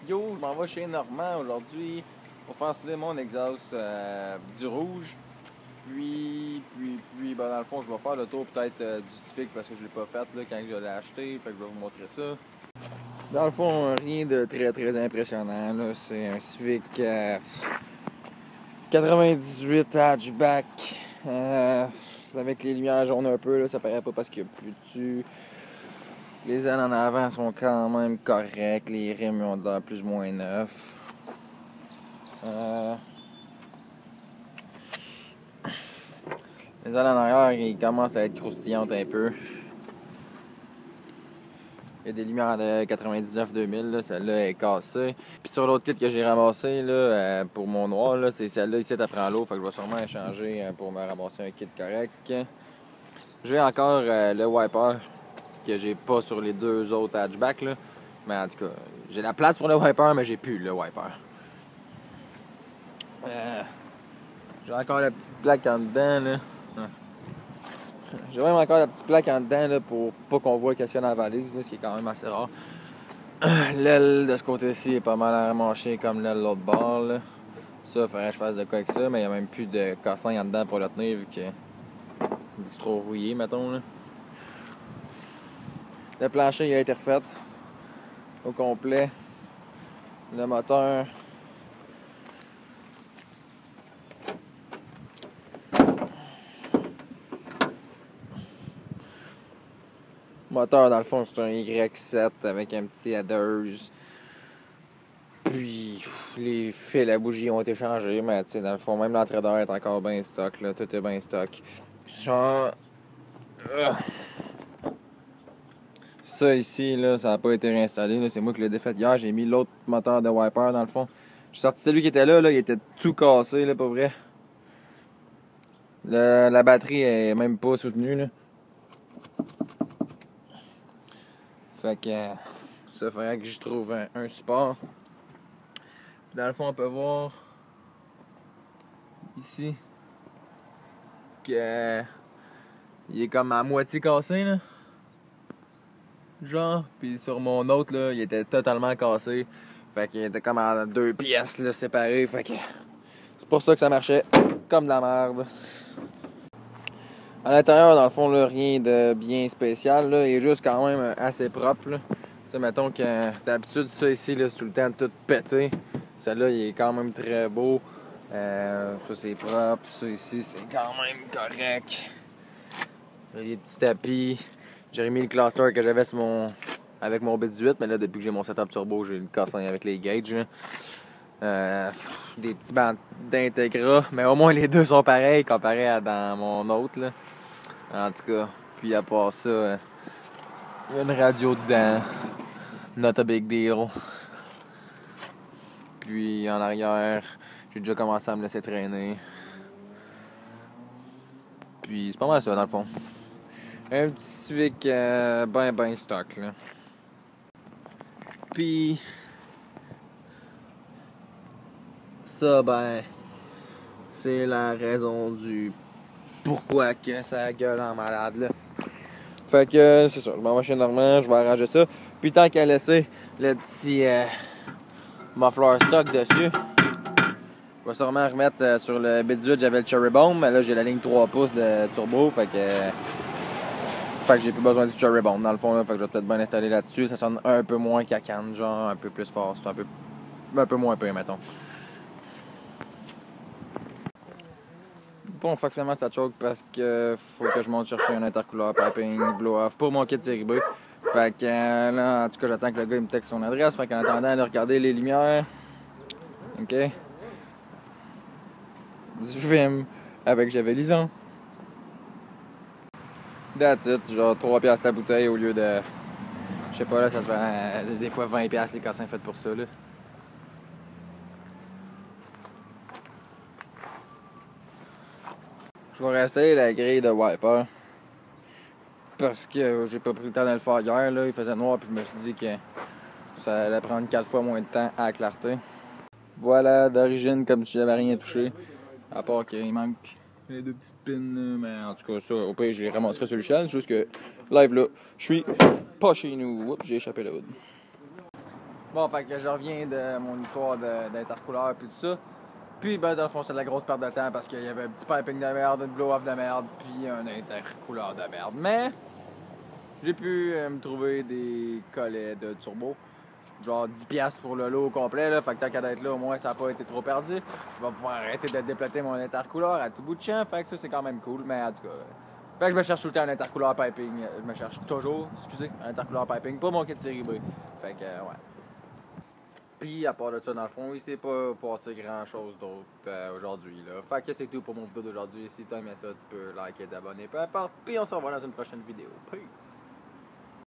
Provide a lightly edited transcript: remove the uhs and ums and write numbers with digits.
Yo, je m'en vais chez Normand aujourd'hui pour faire souder mon exhaust du rouge. Puis, ben, dans le fond, je vais faire le tour peut-être du Civic parce que je l'ai pas fait là, quand je l'ai acheté. Fait que je vais vous montrer ça. Dans le fond, rien de très impressionnant. Là. C'est un Civic 98 hatchback. Avec les lumières jaunes un peu, là, ça paraît pas parce qu'il n'y a plus dessus. Les ailes en avant sont quand même correctes. Les rimes ont l'air plus ou moins neufs. Les ailes en arrière, ils commencent à être croustillantes un peu. Il y a des lumières de 99-2000, celle-là est cassée. Puis sur l'autre kit que j'ai ramassé là, pour mon noir, là, c'est celle-là ici, elle prend l'eau. Fait que je vais sûrement échanger pour me ramasser un kit correct. J'ai encore le wiper que j'ai pas sur les deux autres hatchbacks. Là. Mais en tout cas, j'ai la place pour le wiper, mais j'ai plus le wiper. J'ai encore la petite plaque en dedans. Là. J'ai même encore la petite plaque en dedans là, pour pas qu'on voit qu'est-ce qu'il y a dans la valise, là, ce qui est quand même assez rare. L'aile de ce côté-ci est pas mal arramanchée comme l'aile de l'autre bord. Là. Ça, il faudrait que je fasse de quoi avec ça, mais il n'y a même plus de cassin en dedans pour le tenir vu que c'est trop rouillé, mettons. Là. Le plancher il a été refait au complet. Le moteur. Moteur, dans le fond, c'est un Y7 avec un petit headers. Puis, les fils à bougie ont été changés, mais tu sais, dans le fond, même l'entrée d'air est encore bien stock, là. Tout est bien stock. Genre... Ça ici, là, ça n'a pas été réinstallé, là. C'est moi qui l'ai défait hier. J'ai mis l'autre moteur de wiper, dans le fond. J'ai sorti celui qui était là, il était tout cassé, là, pas vrai. La batterie est même pas soutenue, là. Fait que ça ferait que j'y trouve un support. Dans le fond, on peut voir ici que il est comme à moitié cassé là. Genre, puis sur mon autre là, il était totalement cassé. Fait qu'il était comme en deux pièces là, séparées. Fait que c'est pour ça que ça marchait comme de la merde. À l'intérieur, dans le fond, là, rien de bien spécial. Là, il est juste quand même assez propre. Là. Tu sais, mettons que d'habitude, ça ici, là, c'est tout le temps tout pété. Celui-là, il est quand même très beau. Ça, c'est propre. Ça ici, c'est quand même correct. Il y a des petits tapis. J'ai remis le cluster que j'avais avec mon B18, mais là, depuis que j'ai mon setup turbo, j'ai le cassin avec les gauges. Des petits bancs d'Integra, mais au moins les deux sont pareils comparé à dans mon autre. Là. En tout cas, puis à part ça, il y a une radio dedans. Not a big deal. Puis en arrière, j'ai déjà commencé à me laisser traîner. Puis c'est pas mal ça dans le fond. Un petit Civic ben stock là. Puis ça ben c'est la raison du pourquoi que ça gueule en malade là. Fait que c'est ça, je m'en vais chez Normand, je vais arranger ça. Puis tant qu'à laisser le petit muffler stock dessus, je vais sûrement remettre sur le B18, j'avais le Cherry Bomb, mais là j'ai la ligne 3 pouces de turbo, fait que j'ai plus besoin du Cherry Bomb dans le fond, là, fait que je vais peut-être bien l'installer là-dessus. Ça sonne un peu moins cacane, genre un peu plus fort, c'est un peu moins pire, mettons. Bon, finalement ça choke parce que faut que je monte chercher un intercouleur piping blow-off pour mon kit série B. Fait que là, en tout cas, j'attends que le gars il me texte son adresse. Fait qu'en attendant, aller regarder les lumières. OK. Du film avec javelisant. That's it. Genre 3$ la bouteille au lieu de... Je sais pas, là, ça se fait des fois 20$ les cassins faits pour ça, là. Je vais réinstaller la grille de wiper. Parce que j'ai pas pris le temps de le faire hier, là. Il faisait noir, puis je me suis dit que ça allait prendre 4 fois moins de temps à la clarté. Voilà, d'origine, comme si j'avais rien touché. À part qu'il manque les deux petites pins, mais en tout cas, ça, au pire, je les ramasserai sur le channel. Juste que, live là, je suis pas chez nous. Oups, j'ai échappé la hood. Bon, fait que je reviens de mon histoire d'intercouleur puis tout ça. Puis, ben, dans le fond, c'était de la grosse perte de temps parce qu'il y avait un petit piping de merde, une blow-off de merde, puis un intercouleur de merde. Mais, j'ai pu me trouver des collets de turbo. Genre 10$ pour le lot au complet, là. Fait que tant qu'à d'être là, au moins, ça n'a pas été trop perdu. Je vais pouvoir arrêter de déplater mon intercouleur à tout bout de champ. Fait que ça, c'est quand même cool. Mais, en tout cas, fait que je me cherche tout le temps un intercouleur piping. Je me cherche toujours, excusez, un intercouleur piping pour mon kit série B. Fait que, ouais. Puis, à part de ça, dans le fond, il s'est pas passé grand chose d'autre aujourd'hui, là. Fait que c'est tout pour mon vidéo d'aujourd'hui. Si t'as aimé ça, tu peux liker, t'abonner, peu importe. Puis, on se revoit dans une prochaine vidéo. Peace!